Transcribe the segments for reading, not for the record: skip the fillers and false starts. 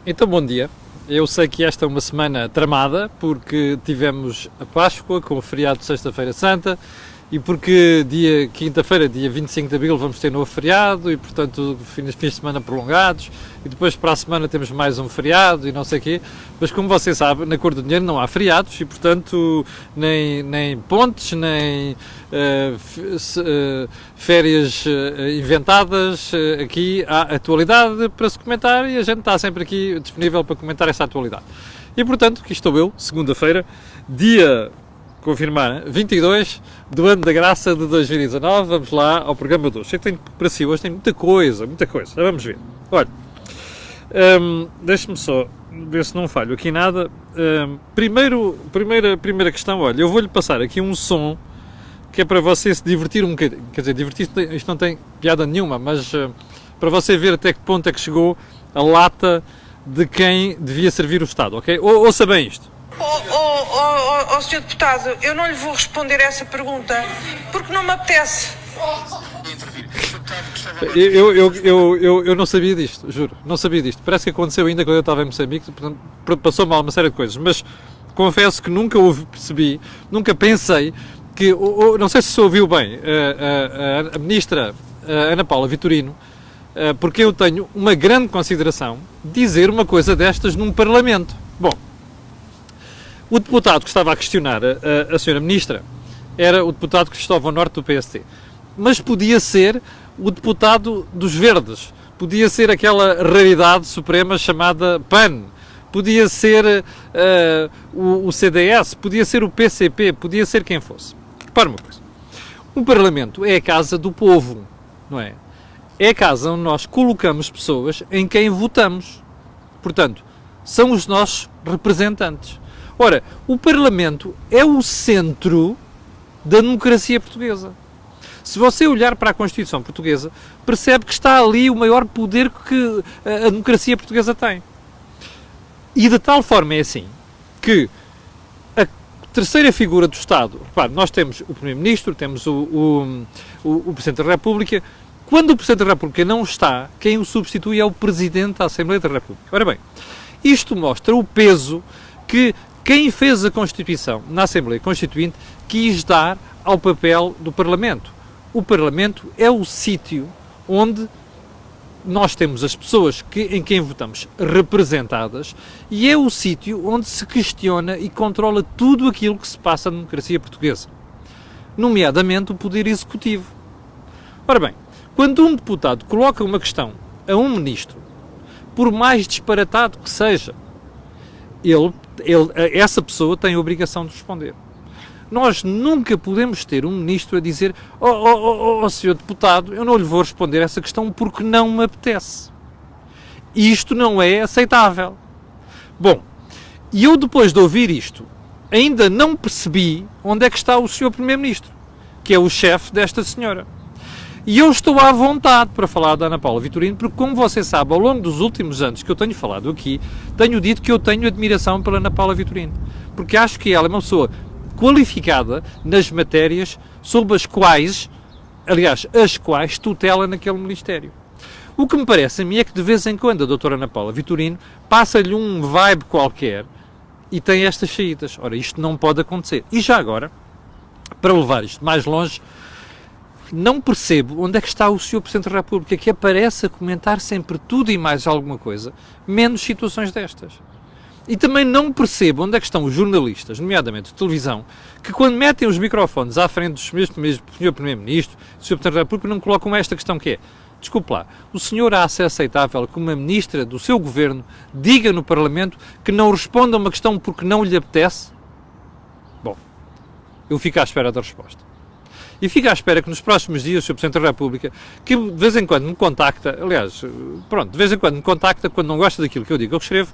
Então, bom dia. Eu sei que esta é uma semana tramada, porque tivemos a Páscoa com o feriado de Sexta-feira Santa e porque quinta-feira, dia 25 de Abril, vamos ter novo feriado e, portanto, fins de semana prolongados e depois para a semana temos mais um feriado e não sei o quê. Mas, como você sabe, na Cor do Dinheiro não há feriados e, portanto, nem pontes, nem férias inventadas. Aqui há atualidade para se comentar e a gente está sempre aqui disponível para comentar essa atualidade. E, portanto, aqui estou eu, segunda-feira, dia... confirmar, 22 do ano da graça de 2019, vamos lá ao programa de hoje. Sei que tenho para si hoje, tem muita coisa, já vamos ver. Olha, deixe-me só ver se não falho aqui nada. Primeira questão, olha, eu vou-lhe passar aqui um som que é para você se divertir um bocadinho. Quer dizer, divertir, isto não tem piada nenhuma, mas para você ver até que ponto é que chegou a lata de quem devia servir o Estado, ok? Ouça bem isto. Sr. Deputado, eu não lhe vou responder essa pergunta porque não me apetece. Eu não sabia disto, juro, não sabia disto. Parece que aconteceu ainda quando eu estava em Moçambique, portanto, passou mal uma série de coisas, mas confesso que nunca percebi, nunca pensei que, não sei se se ouviu bem, a ministra Ana Paula Vitorino, porque eu tenho uma grande consideração, dizer uma coisa destas num Parlamento. Bom, o deputado que estava a questionar a senhora ministra era o deputado Cristóvão Norte do PSD. Mas podia ser o deputado dos Verdes, podia ser aquela raridade suprema chamada PAN, podia ser o CDS, podia ser o PCP, podia ser quem fosse. Repare uma coisa. O Parlamento é a casa do povo, não é? É a casa onde nós colocamos pessoas em quem votamos. Portanto, são os nossos representantes. Ora, o Parlamento é o centro da democracia portuguesa. Se você olhar para a Constituição portuguesa, percebe que está ali o maior poder que a democracia portuguesa tem. E de tal forma é assim, que a terceira figura do Estado, repare, nós temos o Primeiro-Ministro, temos o Presidente da República. Quando o Presidente da República não está, quem o substitui é o Presidente da Assembleia da República. Ora bem, isto mostra o peso que quem fez a Constituição na Assembleia Constituinte quis dar ao papel do Parlamento. O Parlamento é o sítio onde nós temos as pessoas em quem votamos representadas e é o sítio onde se questiona e controla tudo aquilo que se passa na democracia portuguesa, nomeadamente o Poder Executivo. Ora bem, quando um deputado coloca uma questão a um ministro, por mais disparatado que seja, essa pessoa tem a obrigação de responder. Nós nunca podemos ter um ministro a dizer senhor deputado, eu não lhe vou responder essa questão porque não me apetece. Isto não é aceitável. Bom, e eu depois de ouvir isto, ainda não percebi onde é que está o senhor Primeiro-Ministro, que é o chefe desta senhora. E eu estou à vontade para falar da Ana Paula Vitorino, porque, como você sabe, ao longo dos últimos anos que eu tenho falado aqui, tenho dito que eu tenho admiração pela Ana Paula Vitorino, porque acho que ela é uma pessoa qualificada nas matérias sobre as quais tutela naquele Ministério. O que me parece a mim é que, de vez em quando, a doutora Ana Paula Vitorino passa-lhe um vibe qualquer e tem estas saídas. Ora, isto não pode acontecer. E já agora, para levar isto mais longe, não percebo onde é que está o Sr. Presidente da República, que aparece a comentar sempre tudo e mais alguma coisa, menos situações destas. E também não percebo onde é que estão os jornalistas, nomeadamente de televisão, que quando metem os microfones à frente do Sr. Primeiro-Ministro, do Sr. Presidente da República, não colocam esta questão que é: desculpe lá, o senhor acha aceitável que uma ministra do seu governo diga no Parlamento que não responda a uma questão porque não lhe apetece? Bom, eu fico à espera da resposta. E fico à espera que nos próximos dias o Sr. Presidente da República, que de vez em quando me contacta, aliás, pronto, de vez em quando me contacta quando não gosta daquilo que eu digo ou escrevo,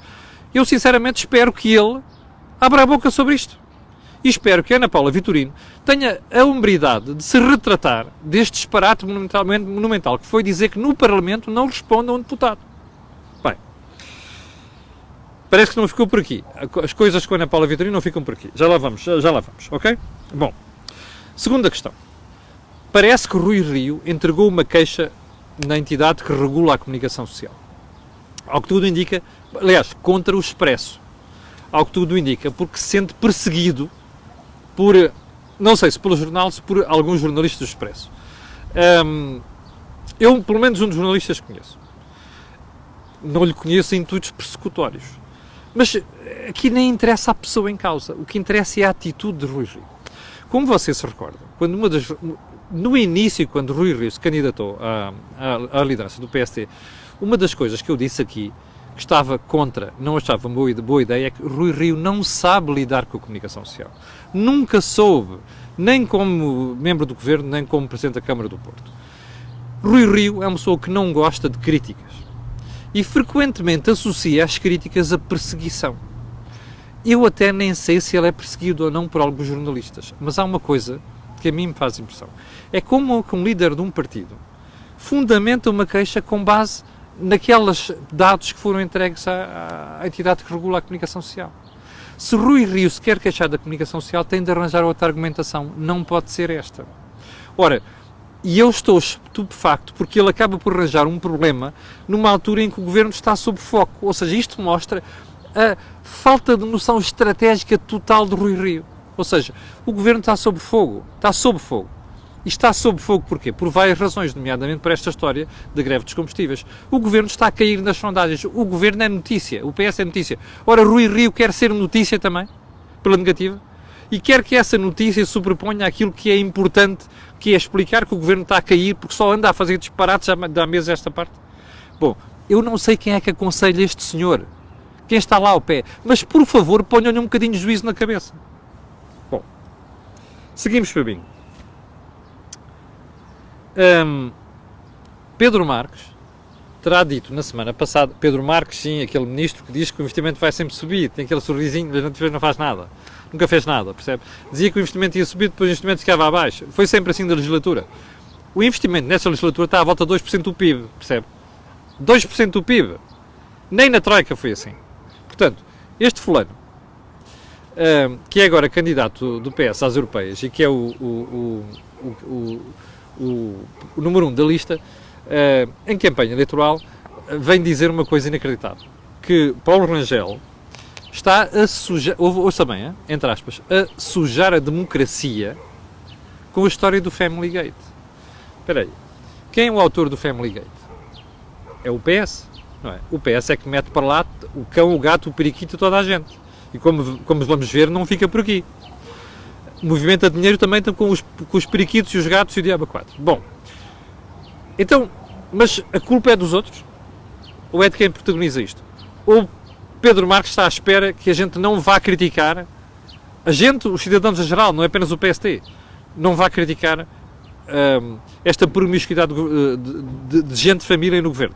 eu sinceramente espero que ele abra a boca sobre isto. E espero que a Ana Paula Vitorino tenha a hombridade de se retratar deste disparate monumental que foi dizer que no Parlamento não responde a um deputado. Bem, parece que não ficou por aqui. As coisas com a Ana Paula Vitorino não ficam por aqui. Já lá vamos, ok? Bom, segunda questão. Parece que Rui Rio entregou uma queixa na entidade que regula a comunicação social. Ao que tudo indica, aliás, contra o Expresso. Ao que tudo indica, porque se sente perseguido por, não sei se pelo jornal, se por alguns jornalistas do Expresso. Eu, pelo menos, um dos jornalistas conheço. Não lhe conheço em intuitos persecutórios. Mas aqui nem interessa a pessoa em causa. O que interessa é a atitude de Rui Rio. Como você se recorda, quando no início, quando Rui Rio se candidatou à liderança do PSD, uma das coisas que eu disse aqui, que estava contra, não achava boa ideia, é que Rui Rio não sabe lidar com a comunicação social. Nunca soube, nem como membro do governo, nem como presidente da Câmara do Porto. Rui Rio é uma pessoa que não gosta de críticas e frequentemente associa as críticas à perseguição. Eu até nem sei se ele é perseguido ou não por alguns jornalistas, mas há uma coisa que a mim me faz impressão. É como um líder de um partido fundamenta uma queixa com base naqueles dados que foram entregues à entidade que regula a comunicação social. Se Rui Rio se quer queixar da comunicação social, tem de arranjar outra argumentação. Não pode ser esta. Ora, e eu estou estupefacto porque ele acaba por arranjar um problema numa altura em que o governo está sob foco. Ou seja, isto mostra a falta de noção estratégica total de Rui Rio. Ou seja, o governo está sob fogo. Está sob fogo. E está sob fogo porquê? Por várias razões, nomeadamente por esta história da greve dos combustíveis. O governo está a cair nas sondagens. O governo é notícia. O PS é notícia. Ora, Rui Rio quer ser notícia também, pela negativa, e quer que essa notícia sobreponha aquilo que é importante, que é explicar que o governo está a cair porque só anda a fazer disparates da mesa esta parte. Bom, eu não sei quem é que aconselha este senhor, quem está lá ao pé, mas por favor ponham-lhe um bocadinho de juízo na cabeça. Bom, seguimos, Fabinho. Pedro Marques terá dito na semana passada, Pedro Marques, sim, aquele ministro que diz que o investimento vai sempre subir, tem aquele sorrisinho, mas não faz nada, nunca fez nada, percebe? Dizia que o investimento ia subir, depois o investimento ficava abaixo, foi sempre assim da legislatura. O investimento nessa legislatura está à volta de 2% do PIB, percebe? 2% do PIB, nem na Troika foi assim. Portanto, este fulano, que é agora candidato do PS às europeias e que é o número 1 da lista, em campanha eleitoral, vem dizer uma coisa inacreditável, que Paulo Rangel está a sujar, ouça bem, entre aspas, a sujar a democracia com a história do Family Gate. Espera aí, quem é o autor do Family Gate? É o PS, não é? O PS é que mete para lá o cão, o gato, o periquito e toda a gente. E como vamos ver, não fica por aqui. Movimenta dinheiro também com os periquitos e os gatos e o diabo 4. Bom, então, mas a culpa é dos outros? Ou é de quem protagoniza isto? Ou Pedro Marques está à espera que a gente não vá criticar, a gente, os cidadãos em geral, não é apenas o PST, não vá criticar esta promiscuidade de gente de família no governo?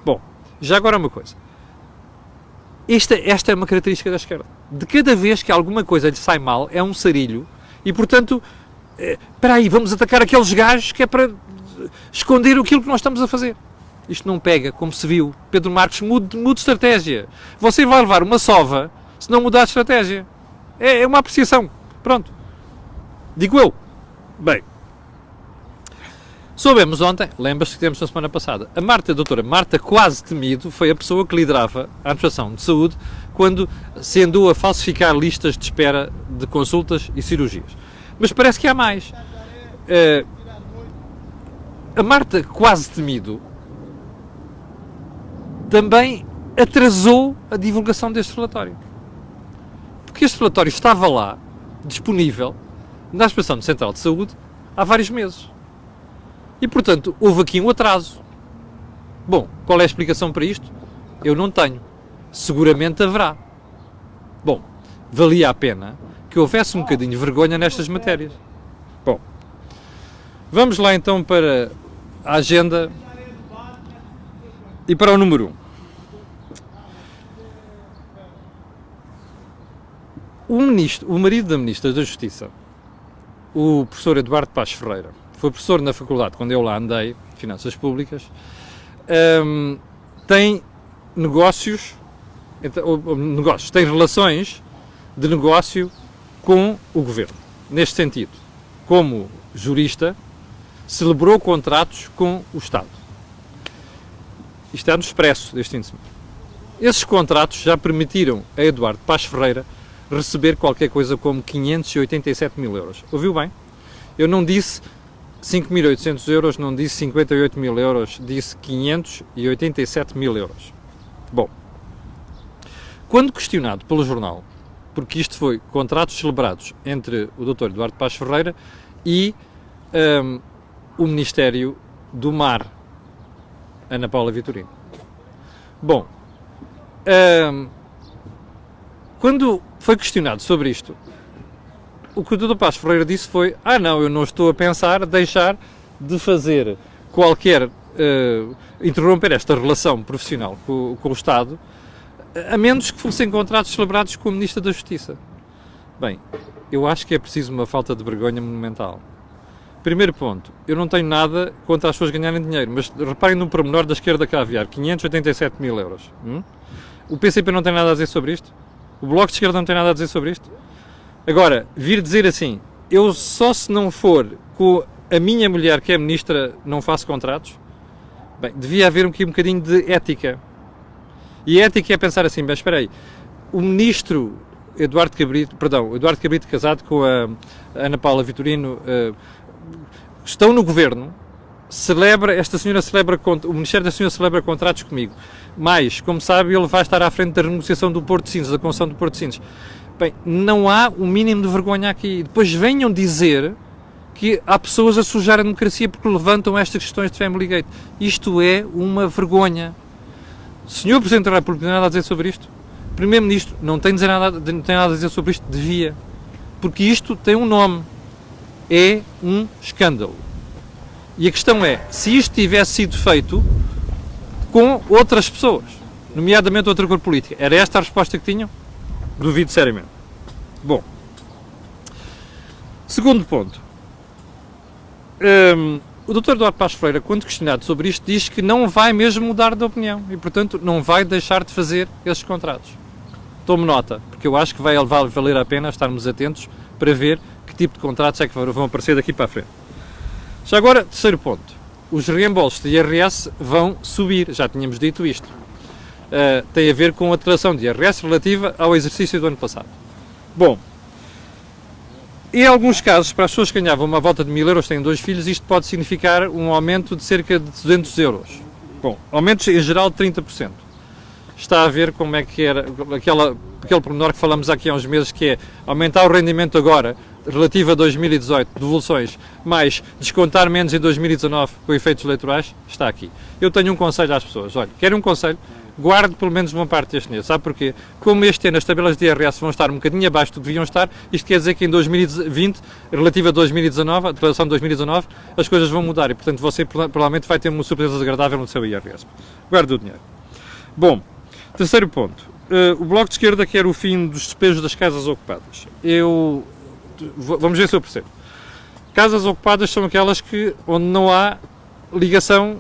Bom, já agora uma coisa. Esta é uma característica da esquerda. De cada vez que alguma coisa lhe sai mal, é um sarilho e, portanto, espera aí, vamos atacar aqueles gajos que é para esconder aquilo que nós estamos a fazer. Isto não pega, como se viu. Pedro Marques, mude de estratégia. Você vai levar uma sova se não mudar de estratégia. É uma apreciação. Pronto. Digo eu. Bem. Soubemos ontem, lembra-se que temos na semana passada, a doutora Marta Quase Temido foi a pessoa que liderava a administração de saúde quando se andou a falsificar listas de espera de consultas e cirurgias. Mas parece que há mais. A Marta Quase Temido também atrasou a divulgação deste relatório. Porque este relatório estava lá, disponível, na Administração Central de Saúde, há vários meses. E, portanto, houve aqui um atraso. Bom, qual é a explicação para isto? Eu não tenho. Seguramente haverá. Bom, valia a pena que houvesse um bocadinho de vergonha nestas matérias. Bom, vamos lá então para a agenda e para o número 1. O marido da Ministra da Justiça, o professor Eduardo Paz Ferreira, foi professor na faculdade quando eu lá andei, Finanças Públicas, tem tem relações de negócio com o governo. Neste sentido, como jurista, celebrou contratos com o Estado. isto está no expresso deste fim de semana. Esses contratos já permitiram a Eduardo Paes Ferreira receber qualquer coisa como 587 mil euros. Ouviu bem? Eu não disse 5.800 euros, não disse 58 mil euros, disse 587 mil euros. Bom, quando questionado pelo jornal, porque isto foi contratos celebrados entre o Dr. Eduardo Paes Ferreira e o Ministério do Mar, Ana Paula Vitorino. Bom, quando foi questionado sobre isto, o que o Dr. Paes Ferreira disse foi: não, eu não estou a pensar deixar de fazer qualquer, interromper esta relação profissional com o Estado, a menos que fossem contratos celebrados com o Ministro da Justiça. Bem, eu acho que é preciso uma falta de vergonha monumental. Primeiro ponto, eu não tenho nada contra as pessoas ganharem dinheiro, mas reparem no pormenor da esquerda caviar, 587 mil euros. O PCP não tem nada a dizer sobre isto? O Bloco de Esquerda não tem nada a dizer sobre isto? Agora, vir dizer assim, eu só se não for com a minha mulher, que é ministra, não faço contratos? Bem, devia haver um bocadinho de ética. E a ética é pensar assim, bem, espera aí, o ministro Eduardo Cabrito casado com a Ana Paula Vitorino, estão no governo, o Ministério da Senhora celebra contratos comigo, mas, como sabe, ele vai estar à frente da renegociação do Porto de Sines, da concessão do Porto de Sines. Bem, não há o mínimo de vergonha aqui. Depois venham dizer que há pessoas a sujar a democracia porque levantam estas questões de Family Gate. Isto é uma vergonha. O Sr. Presidente da República tem nada a dizer sobre isto? O Primeiro-Ministro não tem nada a dizer sobre isto? Devia. Porque isto tem um nome. É um escândalo. E a questão é, se isto tivesse sido feito com outras pessoas, nomeadamente outra cor política, era esta a resposta que tinham? Duvido seriamente. Bom, segundo ponto. O Dr. Eduardo Paes Ferreira, quando questionado sobre isto, diz que não vai mesmo mudar de opinião e, portanto, não vai deixar de fazer esses contratos. Tome nota, porque eu acho que vai valer a pena estarmos atentos para ver que tipo de contratos é que vão aparecer daqui para a frente. Já agora, terceiro ponto. Os reembolsos de IRS vão subir, já tínhamos dito isto. Tem a ver com a declaração de IRS relativa ao exercício do ano passado. Bom, em alguns casos, para as pessoas que ganhavam uma volta de 1.000 euros, têm 2 filhos, isto pode significar um aumento de cerca de 200 euros. Bom, aumentos em geral de 30%. Está a ver como é que era aquele pormenor que falamos aqui há uns meses, que é aumentar o rendimento agora, relativo a 2018, devoluções, mais descontar menos em 2019 com efeitos eleitorais, está aqui. Eu tenho um conselho às pessoas. Olha, quero um conselho? Guarde pelo menos uma parte deste dinheiro. Sabe porquê? Como este ano as tabelas de IRS vão estar um bocadinho abaixo do que deviam estar, isto quer dizer que em 2020, relativo a 2019, a declaração de 2019, as coisas vão mudar e, portanto, você provavelmente vai ter uma surpresa desagradável no seu IRS. Guarde o dinheiro. Bom, terceiro ponto. O Bloco de Esquerda quer o fim dos despejos das casas ocupadas. Vamos ver se eu percebo. Casas ocupadas são aquelas onde não há ligação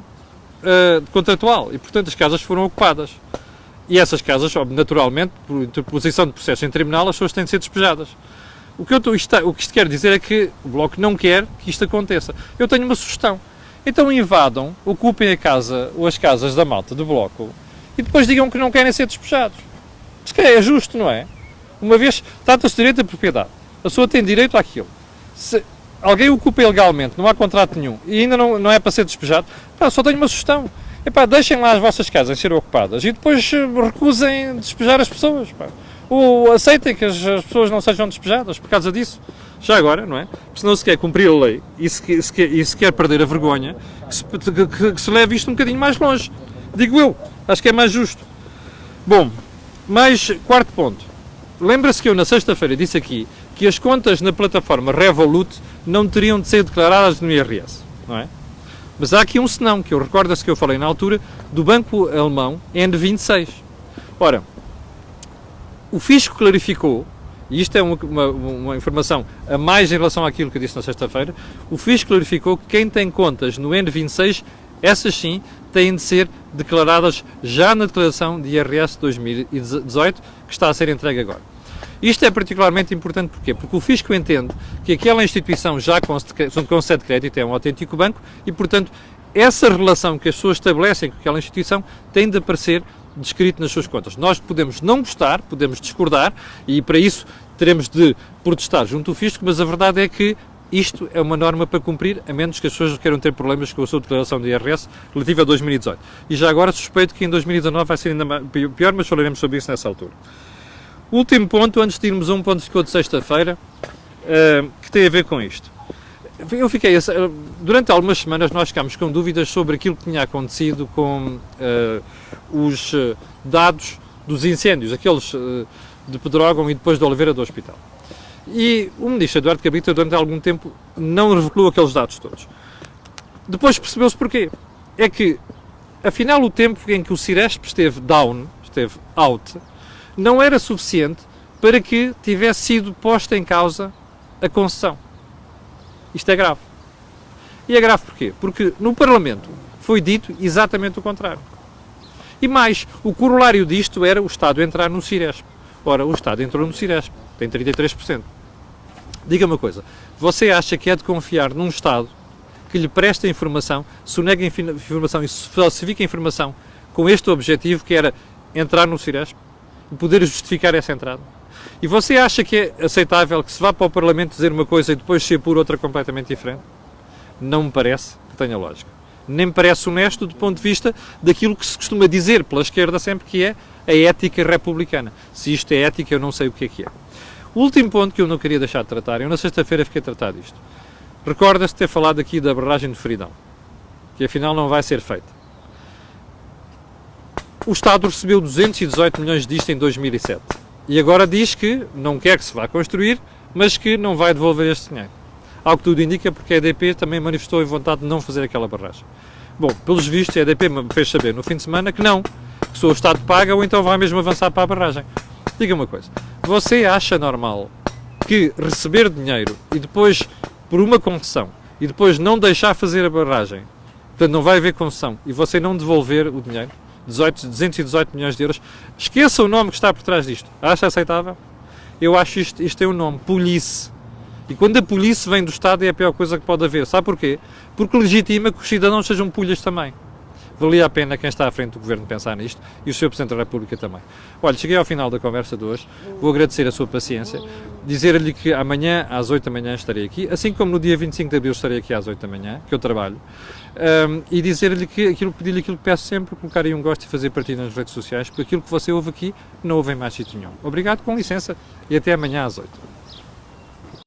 contratual e, portanto, as casas foram ocupadas. E essas casas, naturalmente, por interposição de processo em tribunal, as pessoas têm de ser despejadas. O que isto quer dizer é que o Bloco não quer que isto aconteça. Eu tenho uma sugestão. Então invadam, ocupem a casa ou as casas da malta do Bloco e depois digam que não querem ser despejados. Se calhar é justo, não é? Uma vez, trata-se de direito à propriedade. A pessoa tem direito àquilo. Se alguém ocupa ilegalmente, não há contrato nenhum e ainda não é para ser despejado, só tenho uma sugestão. Deixem lá as vossas casas serem ocupadas e depois recusem despejar as pessoas. Ou aceitem que as pessoas não sejam despejadas por causa disso. Já agora, não é? Porque senão se quer cumprir a lei e se quer perder a vergonha, que se leve isto um bocadinho mais longe. Digo eu, acho que é mais justo. Bom, mais quarto ponto. Lembra-se que eu na sexta-feira disse aqui que as contas na plataforma Revolut não teriam de ser declaradas no IRS, não é? Mas há aqui um senão, que eu recordo-se que eu falei na altura, do banco alemão N26. Ora, o fisco clarificou, e isto é uma informação a mais em relação àquilo que eu disse na sexta-feira, o fisco clarificou que quem tem contas no N26, essas sim, têm de ser declaradas já na declaração de IRS 2018, que está a ser entregue agora. Isto é particularmente importante porquê? Porque o fisco entende que aquela instituição já concede crédito, é um autêntico banco e, portanto, essa relação que as pessoas estabelecem com aquela instituição tem de aparecer descrito nas suas contas. Nós podemos não gostar, podemos discordar, e para isso teremos de protestar junto ao fisco, mas a verdade é que isto é uma norma para cumprir, a menos que as pessoas queiram ter problemas com a sua declaração de IRS relativa a 2018. E já agora suspeito que em 2019 vai ser ainda pior, mas falaremos sobre isso nessa altura. Último ponto, antes de irmos a um ponto que ficou de sexta-feira, que tem a ver com isto. Eu fiquei, durante algumas semanas nós ficámos com dúvidas sobre aquilo que tinha acontecido com os dados dos incêndios, aqueles de Pedrógão e depois de Oliveira do Hospital. E o ministro Eduardo Cabrita, durante algum tempo, não revelou aqueles dados todos. Depois percebeu-se porquê. É que, afinal, o tempo em que o Ciresp esteve down, esteve out, não era suficiente para que tivesse sido posta em causa a concessão. Isto é grave. E é grave porquê? Porque no Parlamento foi dito exatamente o contrário. E mais, o corolário disto era o Estado entrar no Ciresp. Ora, o Estado entrou no Ciresp, tem 33%. Diga-me uma coisa, você acha que é de confiar num Estado que lhe presta informação, sonega informação e falsifica informação com este objetivo, que era entrar no Ciresp e poder justificar essa entrada? E você acha que é aceitável que se vá para o Parlamento dizer uma coisa e depois se apure outra completamente diferente? Não me parece que tenha lógica. Nem me parece honesto do ponto de vista daquilo que se costuma dizer pela esquerda sempre, que é a ética republicana. Se isto é ética, eu não sei o que é. O último ponto que eu não queria deixar de tratar, eu na sexta-feira fiquei a tratar disto. Recorda-se de ter falado aqui da barragem de Feridão, que afinal não vai ser feita. O Estado recebeu 218 milhões disto em 2007. E agora diz que não quer que se vá construir, mas que não vai devolver este dinheiro. Ao que tudo indica, porque a EDP também manifestou a vontade de não fazer aquela barragem. Bom, pelos vistos, a EDP me fez saber no fim de semana que não, que se o Estado paga ou então vai mesmo avançar para a barragem. Diga uma coisa, você acha normal que receber dinheiro e depois, por uma concessão, e depois não deixar fazer a barragem, portanto não vai haver concessão, e você não devolver o dinheiro, 218 milhões de euros, esqueça o nome que está por trás disto, acha aceitável? Eu acho isto tem um nome, polícia. E quando a polícia vem do Estado é a pior coisa que pode haver. Sabe porquê? Porque legitima que os cidadãos sejam pulhas também. Valia a pena quem está à frente do Governo pensar nisto e o Sr. Presidente da República também. Olha, cheguei ao final da conversa de hoje, vou agradecer a sua paciência, dizer-lhe que amanhã às 8 da manhã estarei aqui, assim como no dia 25 de abril estarei aqui às 8 da manhã, que eu trabalho, e dizer-lhe que pedir-lhe aquilo que peço sempre, colocar aí um gosto e fazer partilha nas redes sociais, porque aquilo que você ouve aqui não ouve em mais sítio nenhum. Obrigado, com licença, e até amanhã às 8.